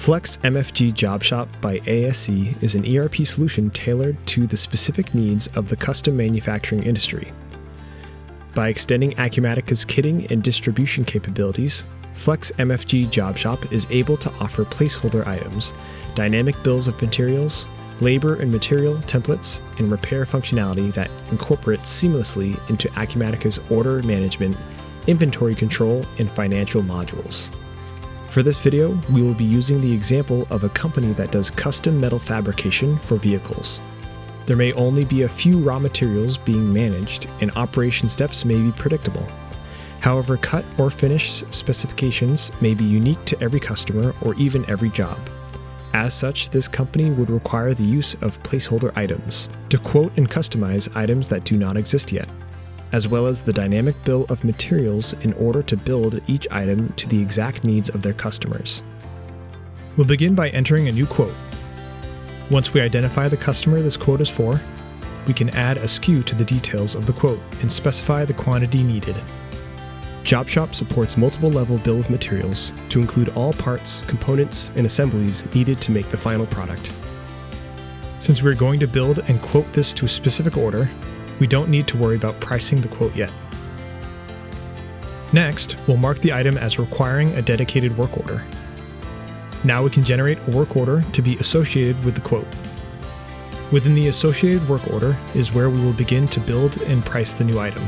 FlexMFG JobShop by ASE is an ERP solution tailored to the specific needs of the custom manufacturing industry. By extending Acumatica's kitting and distribution capabilities, FlexMFG JobShop is able to offer placeholder items, dynamic bills of materials, labor and material templates, and repair functionality that incorporates seamlessly into Acumatica's order management, inventory control, and financial modules. For this video, we will be using the example of a company that does custom metal fabrication for vehicles. There may only be a few raw materials being managed, and operation steps may be predictable. However, cut or finished specifications may be unique to every customer or even every job. As such, this company would require the use of placeholder items to quote and customize items that do not exist yet, as well as the dynamic bill of materials in order to build each item to the exact needs of their customers. We'll begin by entering a new quote. Once we identify the customer this quote is for, we can add a SKU to the details of the quote and specify the quantity needed. JobShop supports multiple level bill of materials to include all parts, components, and assemblies needed to make the final product. Since we're going to build and quote this to a specific order, we don't need to worry about pricing the quote yet. Next, we'll mark the item as requiring a dedicated work order. Now we can generate a work order to be associated with the quote. Within the associated work order is where we will begin to build and price the new item.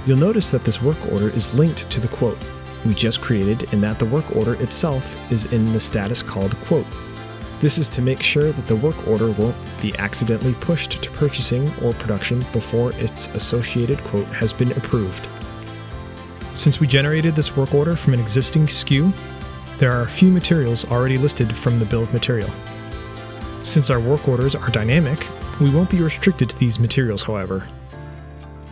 You'll notice that this work order is linked to the quote we just created and that the work order itself is in the status called quote. This is to make sure that the work order won't be accidentally pushed to purchasing or production before its associated quote has been approved. Since we generated this work order from an existing SKU, there are a few materials already listed from the bill of material. Since our work orders are dynamic, we won't be restricted to these materials, however.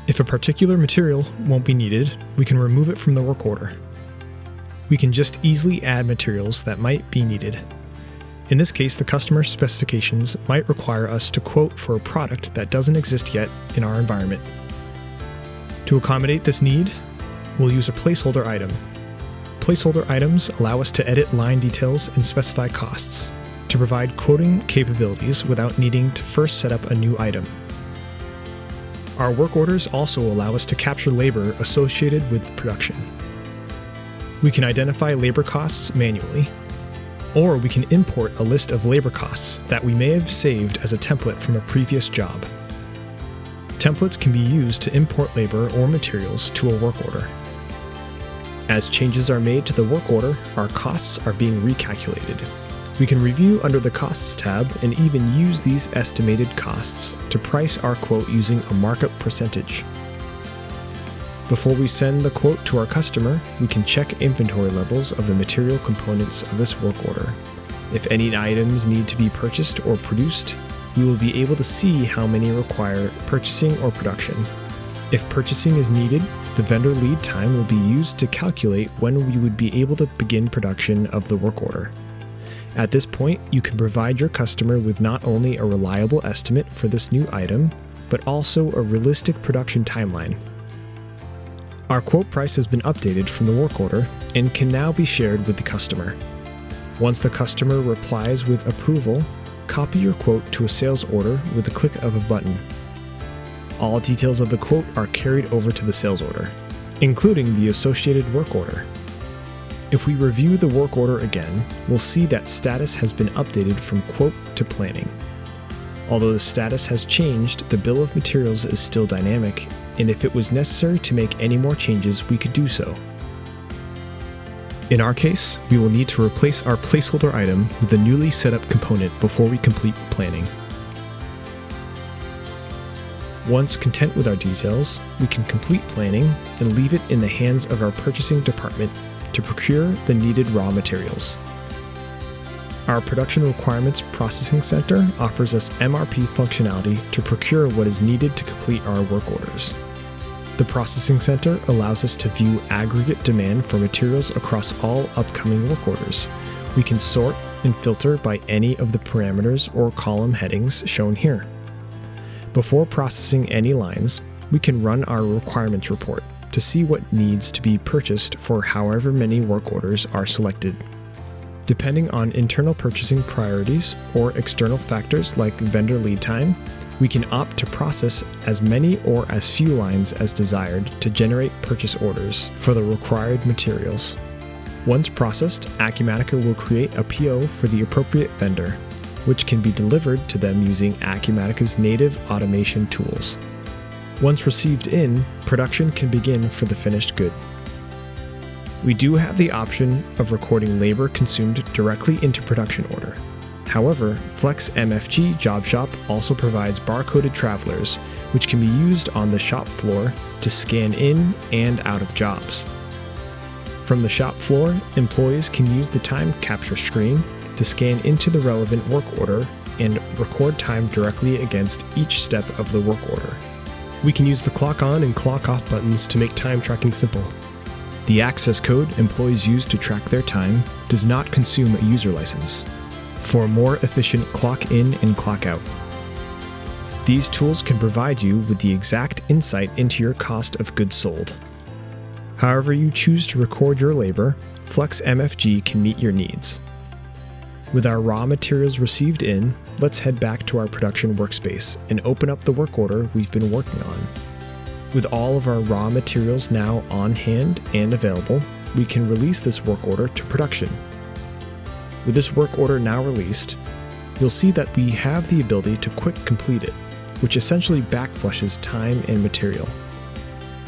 If a particular material won't be needed, we can remove it from the work order. We can just easily add materials that might be needed. In this case, the customer specifications might require us to quote for a product that doesn't exist yet in our environment. To accommodate this need, we'll use a placeholder item. Placeholder items allow us to edit line details and specify costs, to provide quoting capabilities without needing to first set up a new item. Our work orders also allow us to capture labor associated with production. We can identify labor costs manually, or we can import a list of labor costs that we may have saved as a template from a previous job. Templates can be used to import labor or materials to a work order. As changes are made to the work order, our costs are being recalculated. We can review under the Costs tab and even use these estimated costs to price our quote using a markup percentage. Before we send the quote to our customer, we can check inventory levels of the material components of this work order. If any items need to be purchased or produced, we will be able to see how many require purchasing or production. If purchasing is needed, the vendor lead time will be used to calculate when we would be able to begin production of the work order. At this point, you can provide your customer with not only a reliable estimate for this new item, but also a realistic production timeline. Our quote price has been updated from the work order and can now be shared with the customer. Once the customer replies with approval, copy your quote to a sales order with the click of a button. All details of the quote are carried over to the sales order, including the associated work order. If we review the work order again, we'll see that status has been updated from quote to planning. Although the status has changed, the bill of materials is still dynamic, and if it was necessary to make any more changes, we could do so. In our case, we will need to replace our placeholder item with the newly set up component before we complete planning. Once content with our details, we can complete planning and leave it in the hands of our purchasing department to procure the needed raw materials. Our Production Requirements Processing Center offers us MRP functionality to procure what is needed to complete our work orders. The Processing Center allows us to view aggregate demand for materials across all upcoming work orders. We can sort and filter by any of the parameters or column headings shown here. Before processing any lines, we can run our requirements report to see what needs to be purchased for however many work orders are selected. Depending on internal purchasing priorities or external factors like vendor lead time, we can opt to process as many or as few lines as desired to generate purchase orders for the required materials. Once processed, Acumatica will create a PO for the appropriate vendor, which can be delivered to them using Acumatica's native automation tools. Once received in, production can begin for the finished good. We do have the option of recording labor consumed directly into production order. However, FlexMFG JobShop also provides barcoded travelers, which can be used on the shop floor to scan in and out of jobs. From the shop floor, employees can use the time capture screen to scan into the relevant work order and record time directly against each step of the work order. We can use the clock on and clock off buttons to make time tracking simple. The access code employees use to track their time does not consume a user license, for a more efficient clock in and clock out. These tools can provide you with the exact insight into your cost of goods sold. However you choose to record your labor, FlexMFG can meet your needs. With our raw materials received in, let's head back to our production workspace and open up the work order we've been working on. With all of our raw materials now on hand and available, we can release this work order to production. With this work order now released, you'll see that we have the ability to quick complete it, which essentially backflushes time and material.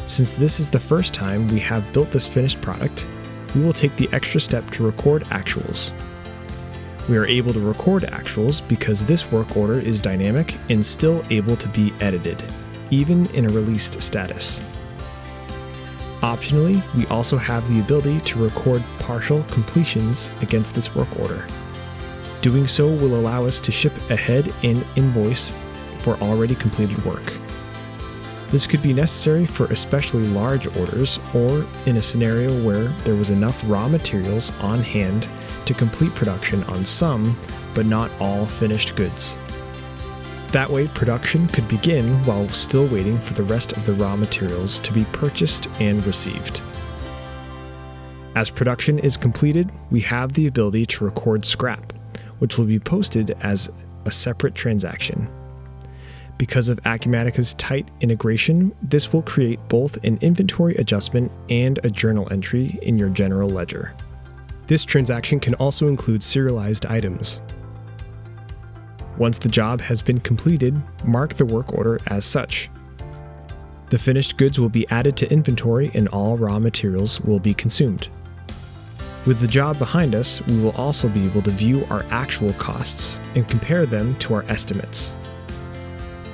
Since this is the first time we have built this finished product, we will take the extra step to record actuals. We are able to record actuals because this work order is dynamic and still able to be edited, even in a released status. Optionally, we also have the ability to record partial completions against this work order. Doing so will allow us to ship ahead and invoice for already completed work. This could be necessary for especially large orders or in a scenario where there was enough raw materials on hand to complete production on some, but not all finished goods. That way, production could begin while still waiting for the rest of the raw materials to be purchased and received. As production is completed, we have the ability to record scrap, which will be posted as a separate transaction. Because of Acumatica's tight integration, this will create both an inventory adjustment and a journal entry in your general ledger. This transaction can also include serialized items. Once the job has been completed, mark the work order as such. The finished goods will be added to inventory and all raw materials will be consumed. With the job behind us, we will also be able to view our actual costs and compare them to our estimates.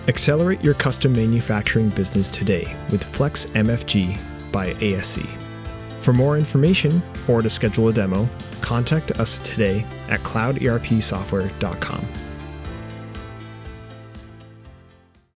Accelerate your custom manufacturing business today with FlexMFG by ASC. For more information or to schedule a demo, contact us today at clouderpsoftware.com.